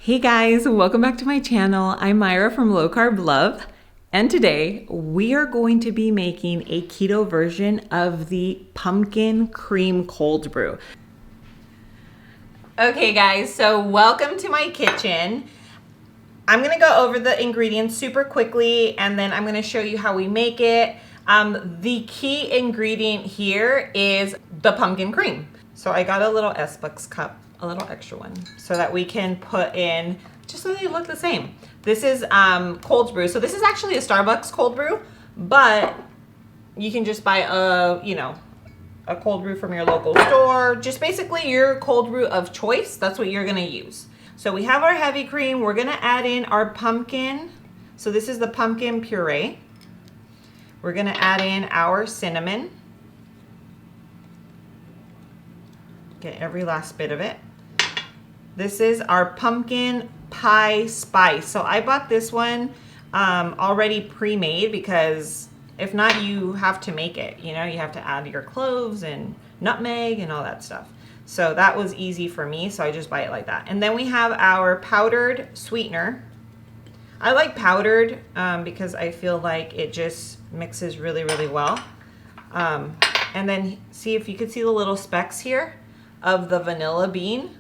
Hey guys, welcome back to my channel. I'm Myra from Low Carb Love, and today we are going to be making a keto version of the pumpkin cream cold brew. Okay guys, so welcome to my kitchen. I'm gonna go over the ingredients super quickly and then I'm gonna show you how we make it. The key ingredient here is the pumpkin cream. So I got a little S-Bucks cup, a little extra one, so that we can put in, just so they look the same. This is Cold Brew. So this is actually a Starbucks Cold Brew, but you can just buy a cold brew from your local store. Just basically your cold brew of choice. That's what you're gonna use. So we have our heavy cream. We're gonna add in our pumpkin. So this is the pumpkin puree. We're gonna add in our cinnamon. Get every last bit of it. This is our pumpkin pie spice. So I bought this one already pre-made because if not, you have to make it. You know, you have to add your cloves and nutmeg and all that stuff. So that was easy for me, so I just buy it like that. And then we have our powdered sweetener. I like powdered because I feel like it just mixes really, really well. And then see if you could see the little specks here of the vanilla bean.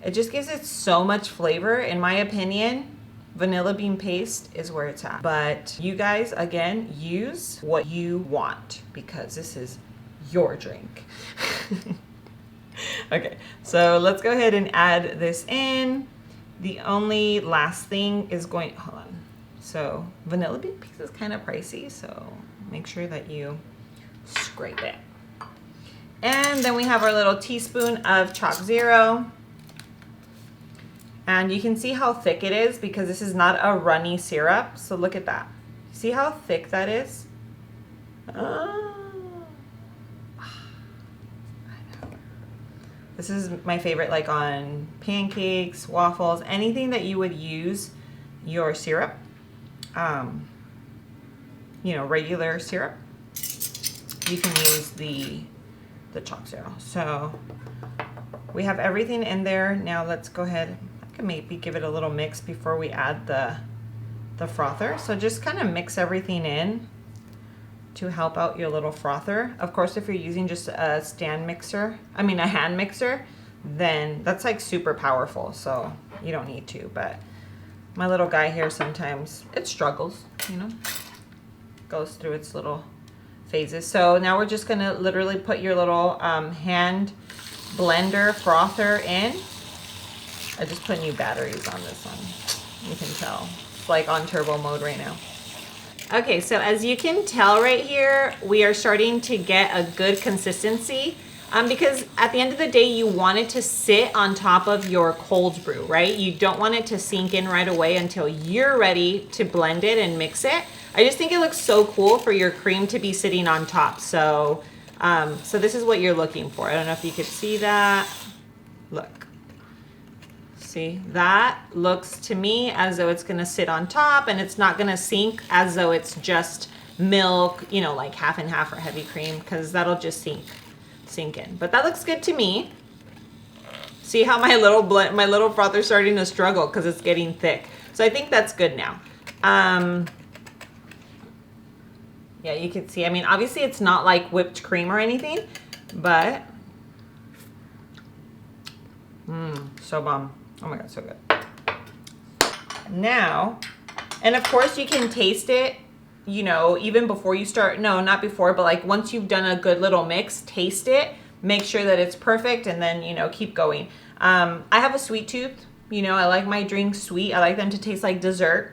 It just gives it so much flavor. In my opinion, vanilla bean paste is where it's at. But you guys, again, use what you want because this is your drink. Okay, so let's go ahead and add this in. The only last thing is hold on. So vanilla bean paste is kind of pricey, so make sure that you scrape it. And then we have our little teaspoon of chalk zero. And you can see how thick it is because this is not a runny syrup. So look at that. See how thick that is? This is my favorite, like on pancakes, waffles, anything that you would use your syrup, regular syrup. You can use the chalk zero. So we have everything in there. Now let's go ahead. I can maybe give it a little mix before we add the frother. So just kind of mix everything in to help out your little frother. Of course, if you're using just a hand mixer, then that's like super powerful. So you don't need to, but my little guy here, sometimes it struggles, goes through its little phases. So now we're just gonna literally put your little hand blender frother in. I just put new batteries on this one. You can tell it's like on turbo mode right now. Okay, so as you can tell right here, we are starting to get a good consistency because at the end of the day, you want it to sit on top of your cold brew, right? You don't want it to sink in right away until you're ready to blend it and mix it. I just think it looks so cool for your cream to be sitting on top. So, so this is what you're looking for. I don't know if you could see that. Look. See, that looks to me as though it's gonna sit on top and it's not gonna sink as though it's just milk, like half and half or heavy cream, because that'll just sink in. But that looks good to me. See how my little frother's starting to struggle because it's getting thick. So I think that's good now. Yeah, you can see, I mean, obviously it's not like whipped cream or anything, but so bomb. Oh my God, so good. Now, and of course you can taste it, even before you start, no, not before, but like once you've done a good little mix, taste it, make sure that it's perfect, and then, keep going. I have a sweet tooth, I like my drinks sweet. I like them to taste like dessert.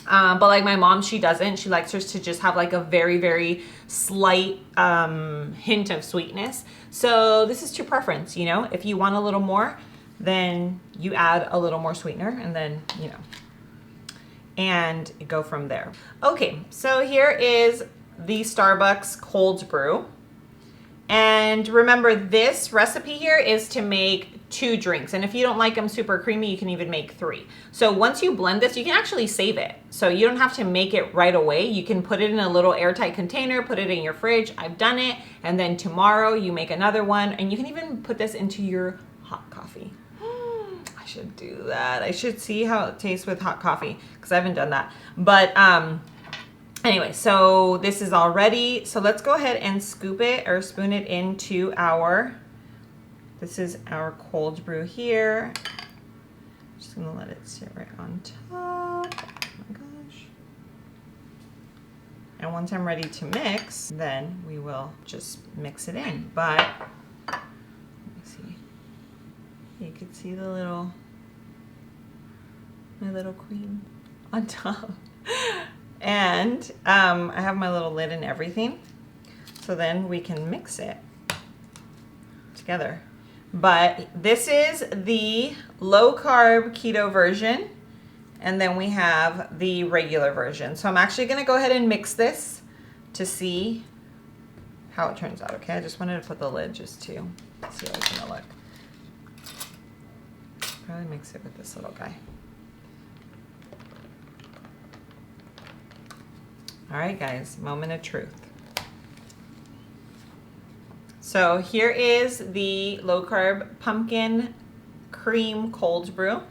But like my mom, she doesn't. She likes hers to just have like a very, very slight hint of sweetness. So this is to preference, if you want a little more, then you add a little more sweetener and then, and go from there. Okay, so here is the Starbucks Cold Brew. And remember, this recipe here is to make 2 drinks. And if you don't like them super creamy, you can even make 3. So once you blend this, you can actually save it. So you don't have to make it right away. You can put it in a little airtight container, put it in your fridge. I've done it. And then tomorrow you make another one. And you can even put this into your hot coffee. should do that. I should see how it tastes with hot coffee because I haven't done that. But anyway, so this is all ready. So let's go ahead and scoop it or spoon it into this is our cold brew here. Just gonna let it sit right on top. Oh my gosh. And once I'm ready to mix, then we will just mix it in. But let me see. You can see the my little cream on top. And I have my little lid and everything. So then we can mix it together. But this is the low carb keto version. And then we have the regular version. So I'm actually gonna go ahead and mix this to see how it turns out, okay? I just wanted to put the lid just to see how it's gonna look. Probably mix it with this little guy. All right, guys, moment of truth. So here is the low carb pumpkin cream cold brew.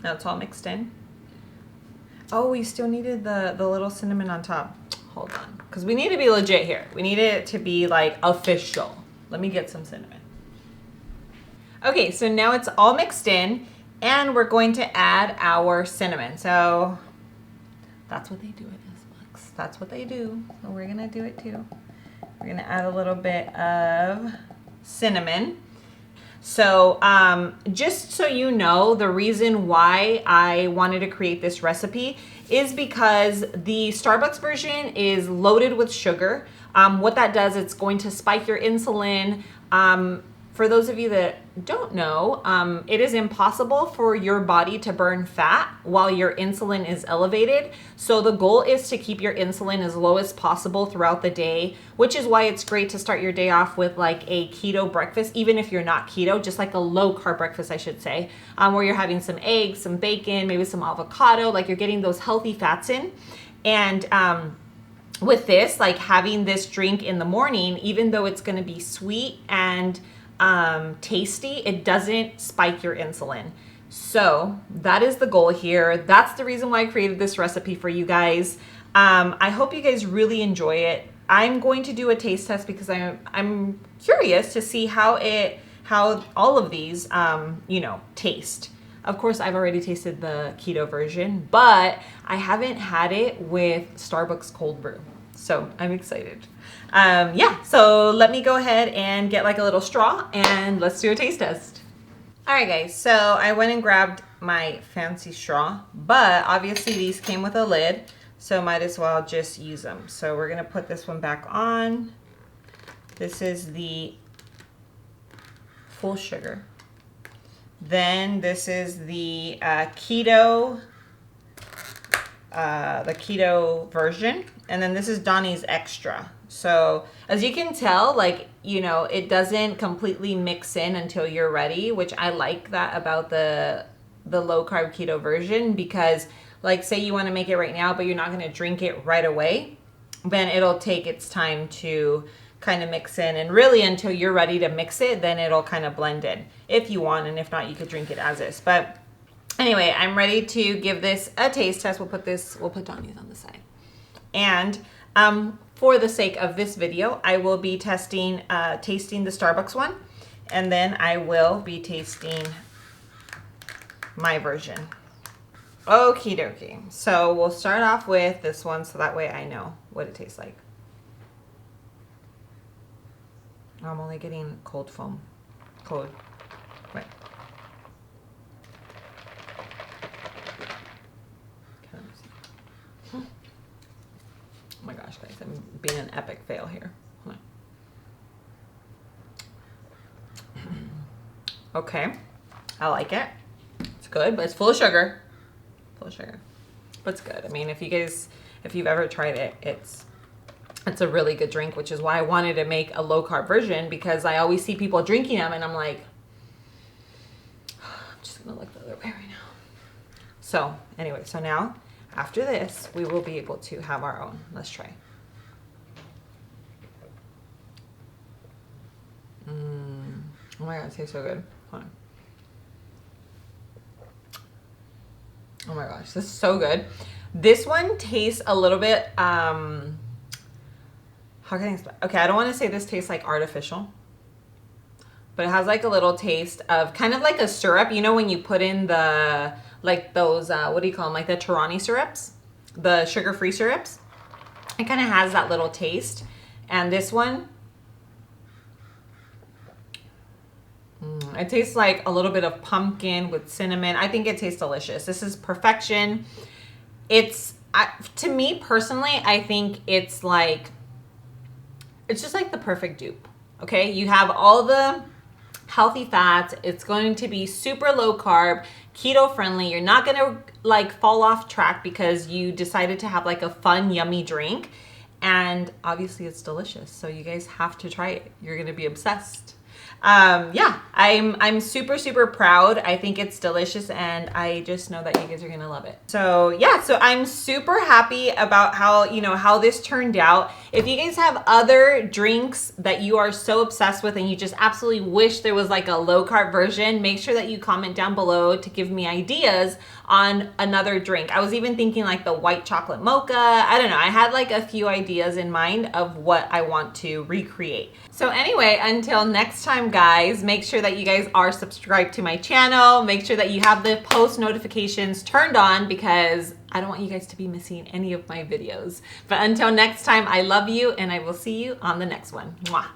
Now it's all mixed in. Oh, we still needed the little cinnamon on top. Hold on, because we need to be legit here. We need it to be like official. Let me get some cinnamon. Okay, so now it's all mixed in and we're going to add our cinnamon. So that's what they do at Bucks. That's what they do. So we're gonna do it too. We're gonna add a little bit of cinnamon. So just so you know, the reason why I wanted to create this recipe is because the Starbucks version is loaded with sugar. What that does, it's going to spike your insulin. For those of you that don't know, it is impossible for your body to burn fat while your insulin is elevated. So the goal is to keep your insulin as low as possible throughout the day, which is why it's great to start your day off with like a keto breakfast, even if you're not keto, just like a low carb breakfast, I should say, where you're having some eggs, some bacon, maybe some avocado, like you're getting those healthy fats in. And with this, like having this drink in the morning, even though it's gonna be sweet and tasty, it doesn't spike your insulin. So that is the goal here. That's the reason why I created this recipe for you guys. I hope you guys really enjoy it. I'm going to do a taste test because I'm curious to see how all of these taste. Of course, I've already tasted the keto version, but I haven't had it with Starbucks cold brew. So I'm excited. Yeah, so let me go ahead and get like a little straw and let's do a taste test. All right, guys, so I went and grabbed my fancy straw, but obviously these came with a lid, so might as well just use them. So we're gonna put this one back on. This is the full sugar. Then this is the keto version, and then this is Donnie's extra. So as you can tell, like, it doesn't completely mix in until you're ready, which I like that about the low carb keto version, because like say you want to make it right now, but you're not going to drink it right away, then it'll take its time to kind of mix in, and really until you're ready to mix it, then it'll kind of blend in if you want, and if not, you could drink it as is. But anyway, I'm ready to give this a taste test. We'll put Donnie's on the side. And for the sake of this video, I will be tasting the Starbucks one, and then I will be tasting my version. Okie dokie. So we'll start off with this one, so that way I know what it tastes like. I'm only getting cold foam. Cold. Wait. Oh my gosh, guys, I'm being an epic fail here. Hold on. Okay, I like it. It's good, but it's full of sugar. Full of sugar, but it's good. I mean, if you've ever tried it, it's a really good drink, which is why I wanted to make a low carb version, because I always see people drinking them and I'm like, I'm just gonna look the other way right now. So anyway, so now after this, we will be able to have our own. Let's try. Oh my God, it tastes so good. Hold on. my gosh, this is so good. This one tastes a little bit, how can I explain? Okay, I don't want to say this tastes like artificial, but it has like a little taste of kind of like a syrup. You know when you put in the, like those, what do you call them? Like the Torani syrups, the sugar-free syrups. It kind of has that little taste. And this one, it tastes like a little bit of pumpkin with cinnamon. I think it tastes delicious. This is perfection. It's, to me personally, I think it's like, it's just like the perfect dupe. Okay, you have all the healthy fats. It's going to be super low carb, keto friendly. You're not gonna like fall off track because you decided to have like a fun, yummy drink. And obviously it's delicious. So you guys have to try it. You're gonna be obsessed. Yeah, I'm super, super proud. I think it's delicious and I just know that you guys are gonna love it. So yeah, so I'm super happy about how, you know, how this turned out. If you guys have other drinks that you are so obsessed with and you just absolutely wish there was like a low carb version, make sure that you comment down below to give me ideas on another drink. I was even thinking like the white chocolate mocha. I don't know. I had like a few ideas in mind of what I want to recreate. So anyway, until next time, guys, make sure that you guys are subscribed to my channel. Make sure that you have the post notifications turned on because I don't want you guys to be missing any of my videos. But until next time, I love you and I will see you on the next one. Mwah.